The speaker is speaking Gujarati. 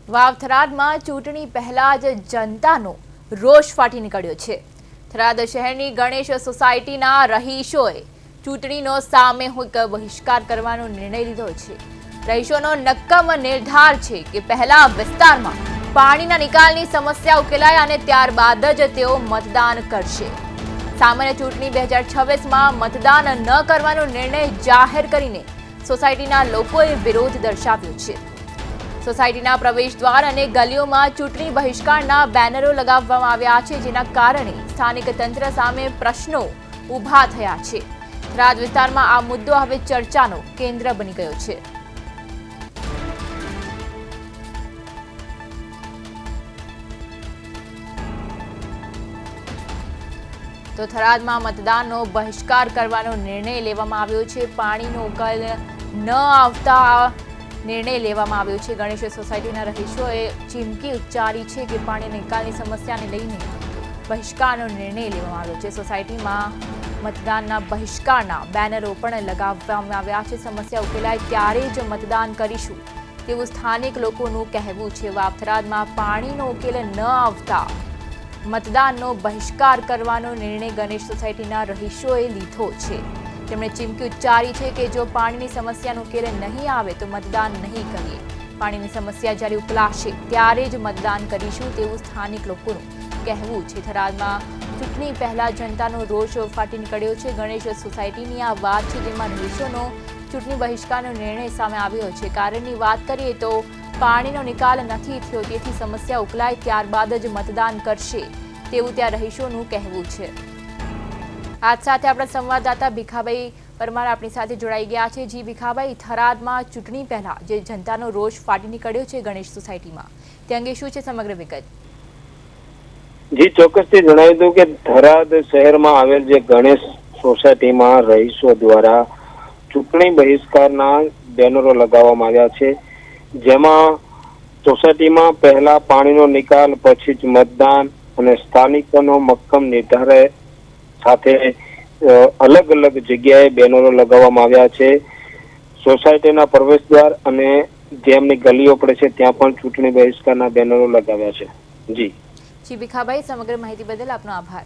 વાવ થરાદમાં ચૂંટણી પહેલા જ જનતાનો રોષ ફાટી નીકળ્યો છે। થરાદ શહેરની ગણેશ સોસાયટીના રહીશોએ ચૂંટણીનો સામૂહિક બહિષ્કાર કરવાનો નિર્ણય લીધો છે। રહીશોનો નક્કમ નિર્ધાર છે કે પહેલા વિસ્તારમાં પાણીના નિકાલની સમસ્યા ઉકેલાય અને ત્યારબાદ જ તેઓ મતદાન કરશે। સામાન્ય ચૂંટણી 2026માં મતદાન ન કરવાનો નિર્ણય જાહેર કરીને સોસાયટીના લોકોએ વિરોધ દર્શાવ્યો છે। સોસાયટીના પ્રવેશદ્વાર અને ગલીઓમાં ચૂંટણી બહિષ્કારના બેનરો લગાવવામાં આવ્યા છે, જેના કારણે સ્થાનિક તંત્ર સામે પ્રશ્નો ઊભા થયા છે। થરાદ વિસ્તારમાં આ મુદ્દો હવે ચર્ચાનો કેન્દ્ર બની ગયો છે। તો થરાદમાં મતદાનનો બહિષ્કાર કરવાનો નિર્ણય લેવામાં આવ્યો છે। પાણીનો ઉકેલ ન આવતા નિર્ણય લેવામાં આવ્યો છે। ગણેશ સોસાયટીના રહીશોએ ચીમકી ઉચ્ચારી છે કે પાણી નિકાલની સમસ્યાને લઈને બહિષ્કારનો નિર્ણય લેવામાં આવ્યો છે। સોસાયટીમાં મતદાનના બહિષ્કારના બેનરો પણ લગાવવામાં આવ્યા છે। સમસ્યા ઉકેલાય ત્યારે જ મતદાન કરીશું તેવું સ્થાનિક લોકોનું કહેવું છે। વાવ થરાદમાં પાણીનો ઉકેલ ન આવતા મતદાનનો બહિષ્કાર કરવાનો નિર્ણય ગણેશ સોસાયટીના રહીશોએ લીધો છે। તેમણે ચીમકી ઉચ્ચારી છે કે જો પાણીની સમસ્યાનો ઉકેલ નહીં આવે તો મતદાન નહીં કરીએ। પાણીની સમસ્યા જ્યારે ઉકેલાશે ત્યારે જ મતદાન કરીશું તેવું સ્થાનિક લોકોનું કહેવું છે। થરાદમાં ચૂંટણી પહેલા જનતાનો રોષ ફાટી નીકળ્યો છે। ગણેશ સોસાયટીની આ વાત છે જેમાં રહીશોનો ચૂંટણી બહિષ્કારનો નિર્ણય સામે આવ્યો છે। કારણની વાત કરીએ તો પાણીનો નિકાલ નથી થયો, તેથી સમસ્યા ઉકેલાય ત્યારબાદ જ મતદાન કરશે તેવું ત્યાં રહીશોનું કહેવું છે। આજ સાથે આપણા સંવાદદાતા ભીખાભાઈ પરમાર આપણી સાથે જોડાઈ ગયા છે। જી ભીખાભાઈ, થરાદમાં ચૂંટણી પહેલા જે જનતાનો રોષ ફાટી નીકળ્યો છે ગણેશ સોસાયટીમાં, તે અંગે શું છે સમગ્ર વિગત? જી ચોક્કસથી જણાવી દઉં કે થરાદ શહેરમાં આવેલ જે ગણેશ સોસાયટીમાં રહીશો દ્વારા ચૂંટણી બહિષ્કારના બેનરો લગાવવામાં આવ્યા છે, જેમાં સોસાયટીમાં પહેલા પાણીનો નિકાલ, પછી જ મતદાન અને સ્થાનિકોનો મક્કમ નિર્ધાર સાથે અલગ અલગ જગ્યાએ બેનરો લગાવવામાં આવ્યા છે। સોસાયટીના પ્રવેશદ્વાર અને જેમની ગલીઓ પડે છે ત્યાં પણ ચૂંટણી બહિષ્કારના બેનરો લગાવ્યા છે। જી ભીખાભાઈ, સમગ્ર માહિતી બદલ આપનો આભાર।